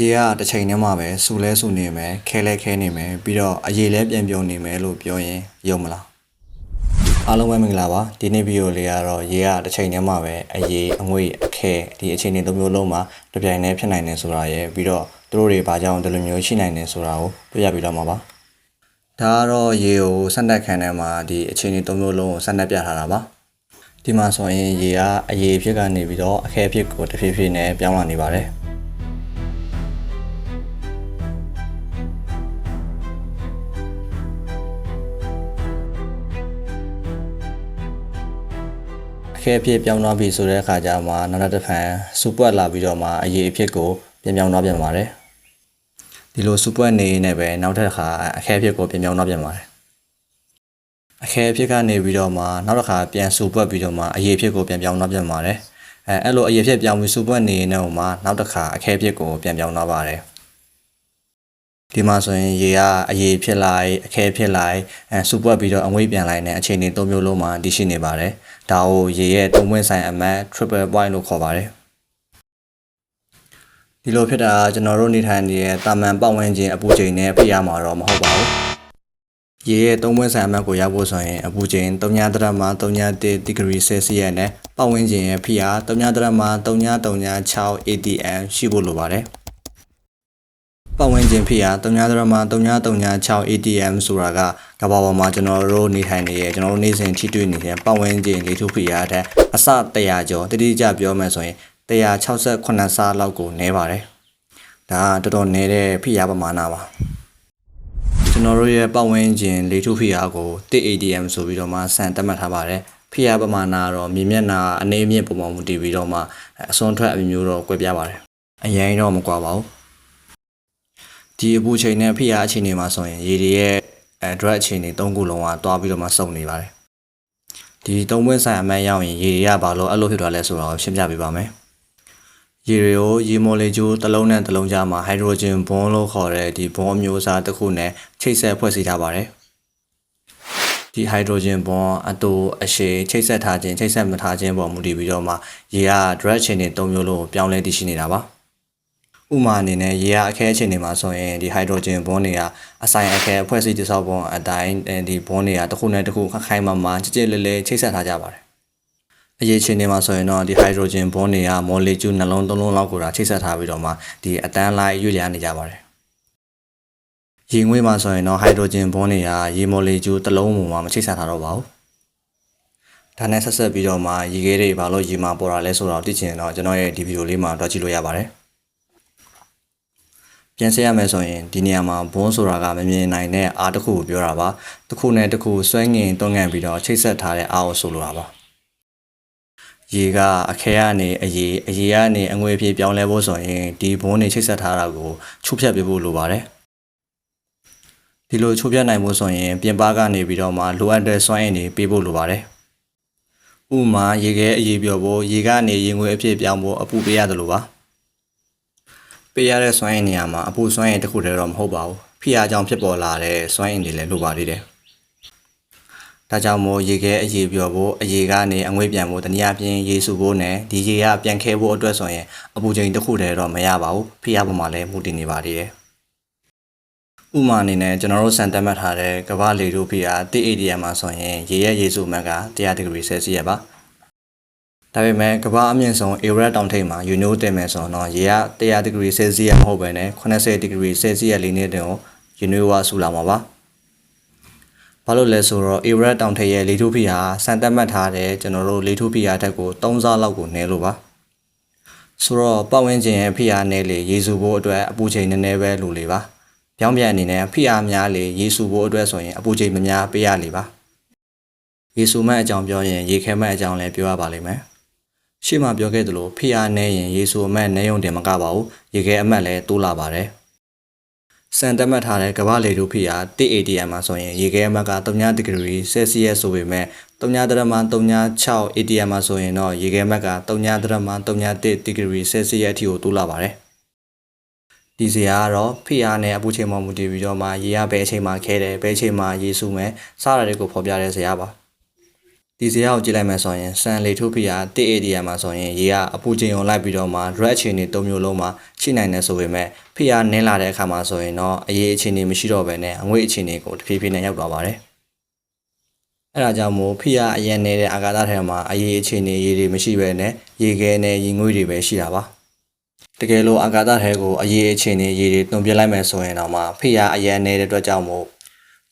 ရေကတစ်ချိန်တည်းမှာပဲစူလဲစူနေမယ်ခဲလဲခဲနေမယ်ပြီးတော့အရေလဲပြန်ပြုံနေမယ်လို့ပြောရင်ယုံမလားအားလုံးပဲမင်္ဂလာပါဒီနေ့ဗီဒီယိုလေးကတော့ရေကတစ်ချိန်တည်းမှာပဲအရေအငွေ့အခဲဒီအခြေအနေသုံးမျိုးလုံးမှာတစ်ပြိုင်တည်းဖြစ်နိုင်တယ်ဆိုတာရယ်ပြီးတော့သူတို့တွေဘာကြောင့်ဒီလိုမျိုးရှိနိုင်တယ်ဆိုတာကိုပြပြပေးတော့မှာပါဒါကတော့ရေကိုဆက်တက်ခံထဲမှာဒီအခြေအနေသုံးမျိုးလုံးကိုဆက်တက်ပြထားတာပါဒီမှာဆိုရင်ရေကအရေဖြစ်ကနေပြီးတော့အခဲဖြစ်ကိုတစ်ဖြည်းဖြည်းနဲ့ပြောင်းလာနေပါတယ်အခဲအဖြစ်ပြောင်းသွားပြီဆိုတဲ့အခါကျမှနောက်တစ်ဖန်စူပွက်လာပြီးတော့မှအရေးအဖြစ်ကိုပြန်ပြောင်းသွားပြန်ပါတယ်ဒီလိုစူပွက်နေနေပဲနောက်တစ်ခါအခဲအဖြစ်ကိုပြန်ပြောင်းသွားပြန်ပါတယ်အခဲအဖြစ်ကနေပြီးတော့မှနောက်တစ်ခါပြန်စူပွက်ပြီးတော့မှအရေးအဖြစ်ကိုပြန်ပြောင်းသွားပြန်ပါတယ်အဲ့လိုအရေးအဖြစ်ပြောင်းပြီးစူပွက်နေနေတော့မှနောက်တစ်ခါအခဲအဖြစ်ကိုပြန်ပြောင်းသွားပါတယ်ဒီမှာဆိုရင်ရေကအရေးဖြစ်လိုက်အခဲဖြစ်လိုက်စူပွက်ပြီးတော့အငွေ့ပြန်လိုက်တဲ့အခြေအနေ၃မျိုးလုံးမှာတည်ရှိနေပါတယ်ဒါကိုရေရဲ့သုံးပွင့်ဆိုင်အမှတ် triple point လို့ခေါ်ပါတယ်ဒီလိုဖြစ်တာကျွန်တော်တို့နေထိုင်နေတဲ့တာမန်ပတ်ဝန်းကျင်အပူချိန်နဲ့ဖြစ်ရမှာတော့မဟုတ်ပါဘူးရေရဲ့သုံးပွင့်ဆိုင်အမှတ်ကိုရဖို့ဆိုရင်အပူချိန်3.3.1 ဒီဂရီဆဲလ်စီယပ်နဲ့ပတ်ဝန်းကျင်ရဲ့ဖိအား3.3.6 atm ရှိဖို့လိုပါတယ်ပတ်ဝန်းကျင်ဖိအား3.3.6 atm ဆိုတာကကမ္ဘာပေါ်မှာကျွန်တော်တို့နေထိုင်နေရဲ့ကျွန်တော်တို့နေ့စဉ်ထိတွေ့နေတဲ့ပတ်ဝန်းကျင်လေထုဖိအားတဲ့အစ100ကျော်တိတိကျပြောမယ်ဆိုရင်168ဆလောက်ကိုနည်းပါတယ်ဒါကတော်တော်နည်းတဲ့ဖိအားပမာဏပါကျွန်တော်တို့ရဲ့ပတ်ဝန်းကျင်လေထုဖိအားကို1 atm ဆိုပြီးတော့မှစံသတ်မှတ်ထားပါတယ်ဖိအားပမာဏကတော့မြေမျက်နှာအနေအမြင့်ပုံမှန်မူတည်ပြီးတော့မှအစွန်းထွက်အမျိုးတော့ကွဲပြားပါတယ်အရင်တော့မကွာပါဘူးဒီအပူချိန်နဲ့ဖိအားအခြေအနေမှာဆိုရင်ရေတွေရဲ့drag အခြေအနေ၃ခုလုံးကတွားပြီးတော့မှစုံနေပါတယ်ဒီ၃ပွင့်ဆိုင်အမှတ်ရောက်ရင်ရေတွေကဘာလို့အဲ့လိုဖြစ်သွားလဲဆိုတာကိုရှင်းပြပေးပါမယ်ရေတွေကိုရေမိုလေကျူးတစ်လုံးနဲ့တစ်လုံးကြားမှာဟိုက်ဒရိုဂျင်ဘွန်းလို့ခေါ်တဲ့ဒီဘွန်းအမျိုးအစားတစ်ခုနဲ့ချိတ်ဆက်ဖွဲ့စည်းထားပါတယ်ဒီဟိုက်ဒရိုဂျင်ဘွန်းအတူအရှည်ချိတ်ဆက်ထားခြင်းချိတ်ဆက်မထားခြင်းပေါ်မူတည်ပြီးတော့မှရေက drag အခြေအနေ၃မျိုးလုံးကိုပြောင်းလဲတည်ရှိနေတာပါဥမာအနေနဲ့ရေအခဲအခြေအနေမှာဆိုရင်ဒီဟိုက်ဒရိုဂျင်ဘွန်းတွေကအဆိုင်အခဲအဖွဲ့အစည်းတစောက်ဘွန်းအတိုင်းဒီဘွန်းတွေကတစ်ခုနဲ့တစ်ခုခိုင်မာမာကြည်ကြည်လဲလဲချိတ်ဆက်ထားကြပါတယ်အရေးအခြေအနေမှာဆိုရင်တော့ဒီဟိုက်ဒရိုဂျင်ဘွန်းတွေကမော်လီကျူးနှလုံးသုံးလုံးလောက်ကိုချိတ်ဆက်ထားပြီးတော့မှဒီအတန်းလိုက်ရွေ့လျားနေကြပါတယ်ရေငွေ့မှာဆိုရင်တော့ဟိုက်ဒရိုဂျင်ဘွန်းတွေကရေမော်လီကျူးတစ်လုံးမှမချိတ်ဆက်ထားတော့ပါဘူးဒါနဲ့ဆက်ပြီးတော့မှရေခဲတွေဘာလို့ရေမှာပေါ်တာလဲဆိုတော့သိချင်တော့ကျွန်တော်ရဲ့ဒီဗီဒီယိုလေးမှာတွားကြည့်လို့ရပါတယ်ပြန်ဆက်ရမယ်ဆိုရင်ဒီနေရာမှာဘွန်းဆိုတာကမမြင်နိုင်တဲ့အားတစ်ခုကိုပြောတာပါတစ်ခုနဲ့တစ်ခုဆွဲငင်တွန်းကန်ပြီးတော့ချိတ်ဆက်ထားတဲ့အားကိုဆိုလိုတာပါရေကအခဲကနေအရေကနေအငွေ့ဖြစ်ပြောင်းလဲဖို့ဆိုရင်ဒီဘွန်းတွေချိတ်ဆက်ထားတာကိုချိုးဖြတ်ပေးဖို့လိုပါတယ်ဒီလိုချိုးဖြတ်နိုင်ဖို့ဆိုရင်ပြင်ပကနေပြီးတော့မှလိုအပ်တဲ့စွမ်းအင်တွေပေးဖို့လိုပါတယ်ဥပမာရေခဲအရေပြော်ဖို့ရေကနေရေငွေ့အဖြစ်ပြောင်းဖို့အပူပေးရတယ်လို့ပါပေးရတဲ့စွမ်းအင်နေရာမှာအပူစွမ်းအင်တစ်ခုတည်းတော့မဟုတ်ပါဘူးဖိအားကြောင့်ဖြစ်ပေါ်လာတဲ့စွမ်းအင်တွေလည်းလိုပါသေးတယ်ဒါကြောင့်မို့ရေခဲအရေပြော်ဖို့အရေကနေအငွေ့ပြန်ဖို့တနည်းအားဖြင့်ရေစုဖို့နဲ့ဒီရေကပြန်ခဲဖို့အတွက်ဆိုရင်အပူချိန်တစ်ခုတည်းတော့မရပါဘူးဖိအားပေါ်မှာလည်းမူတည်နေပါသေးတယ်ဥပမာအနေနဲ့ကျွန်တော်တို့စံသတ်မှတ်ထားတဲ့ကမ္ဘာလေထုဖိအား1 atm မှာဆိုရင်ရေရဲ့ရေစုမှတ်က100ဒီဂရီဆဲလ်စီယပ်ပါဒါပေမဲ့ကမ္ဘာအမြင့်ဆုံးအေရတ်တောင်ထိပ်မှာယူနိုးတင်မယ်ဆိုတော့ရေက100ဒီဂရီဆဲလ်စီယပ်မဟုတ်ဘဲနဲ့80ဒီဂရီဆဲလ်စီယပ်လေးနဲ့တင်ကိုယူနိုးဝါဆူလာမှာပါဘာလို့လဲဆိုတော့အေရတ်တောင်ထိပ်ရဲ့လေထုဖိအားစံသတ်မှတ်ထားတဲ့ကျွန်တော်တို့လေထုဖိအားဓာတ်ကို3ဆလောက်ကိုနည်းလို့ပါဆိုတော့ပတ်ဝန်းကျင်ရဲ့ဖိအားနည်းလေရေစုဖို့အတွက်အပူချိန်နည်းနည်းပဲလိုလေပါပြောင်းပြန်အနေနဲ့ဖိအားများလေရေစုဖို့အတွက်ဆိုရင်အပူချိန်မများပေးရလေပါရေစုမဲ့အကြောင်းပြောရင်ရေခဲမဲ့အကြောင်းလည်းပြောရပါလိမ့်မယ်ရှေ့မှာပြောခဲ့သလိုဖိအားနည်းရင်ရေဆိုအမှတ်နည်းုံတင်မကပါဘူးရေခဲအမှတ်လည်းတိုးလာပါတယ်စံသတ်မှတ်ထားတဲ့ကမ္ဘာလေထုဖိအား1 atm မှာဆိုရင်ရေခဲအမှတ်က3ဒီဂရီဆဲလ်စီယပ်ဆိုပေမဲ့3.36 atm မှာဆိုရင်တော့ရေခဲအမှတ်က3.31ဒီဂရီဆဲလ်စီယပ်အထိကိုတိုးလာပါတယ်ဒီစရာကတော့ဖိအားနဲ့အပူချိန်ပေါ်မူတည်ပြီးတော့မှရေကဘယ်အချိန်မှာခဲတယ်ဘယ်အချိန်မှာရေစုမယ်စတာတွေကိုဖော်ပြတဲ့စရာပါ ဒီဇာတ်ကိုကြည့်လိုက်မှဆိုရင်စံလေထုဖိအား1 area မှာဆိုရင်ရေကအပူချိန်ကိုလိုက်ပြီးတော့မှ red အခြေအနေ3မျိုးလုံးမှာရှိနိုင်တယ်ဆိုပေမဲ့ဖိအားနည်းလာတဲ့အခါမှာဆိုရင်တော့အရေးအခြေအနေမရှိတော့ဘဲနဲ့အငွေ့အခြေအနေကိုတဖြည်းဖြည်းနဲ့ရောက်သွားပါတယ်။အဲဒါကြောင့်မို့ဖိအားအရင်နေတဲ့အာကာသထဲမှာအရေးအခြေအနေရေတွေမရှိဘဲနဲ့ရေခဲနဲ့ရေငွေ့တွေပဲရှိတာပါ။တကယ်လို့အာကာသထဲကိုအရေးအခြေအနေရေတွေတွန်းပြလိုက်မယ်ဆိုရင်တော့မှဖိအားအရင်နေတဲ့အတွက်ကြောင့်မို့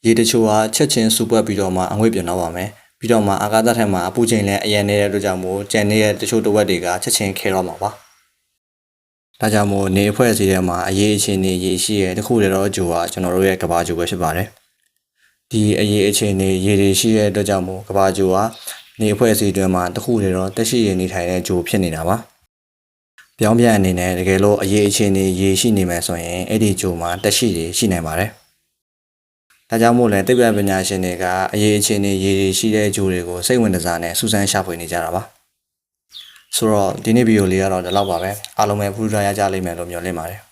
ရေတချို့ဟာချက်ချင်းစူပွက်ပြီးတော့မှအငွေ့ပြန်တော့ပါမယ်။ပြီးတော့မှအာကာသထဲမှာအပူချိန်လည်းအရင်နေတဲ့အတွက်ကြောင့်မို့ကျန်နေတဲ့တချို့တစ်ဝက်တွေကချက်ချင်းခဲတော့မှာပါ။ဒါကြောင့်မို့နေအဖွဲ့အစည်းထဲမှာအရေးအခြေအနေရေရှိရဲ့တခုတည်းတော့ဂျိုဟာကျွန်တော်တို့ရဲ့ကဘာဂျိုပဲဖြစ်ပါတယ်။ဒီအရေးအခြေအနေရေတွေရှိတဲ့အတွက်ကြောင့်မို့ကဘာဂျိုဟာနေအဖွဲ့အစည်းတွင်မှာတခုတည်းတော့တက်ရှိရနေထိုင်တဲ့ဂျိုဖြစ်နေတာပါ။ပြောင်းပြန်အနေနဲ့တကယ်လို့အရေးအခြေအနေရေရှိနေမယ်ဆိုရင်အဲ့ဒီဂျိုမှာတက်ရှိတွေရှိနိုင်ပါတယ်။ဒါကြောင့်မို့လဲသိပ္ပံပညာရှင်တွေကအရေးအခြေအနေရေတွေရှိတဲ့ဂျိုတွေကိုစိတ်ဝင်စားနဲ့စူးစမ်းရှာဖွေနေကြတာပါဆိုတော့ဒီနေ့ဗီဒီယိုလေးကတော့ဒီလောက်ပါပဲအားလုံးပဲပူးထူးရကြလိမ့်မယ်လို့မျှော်လင့်ပါတယ်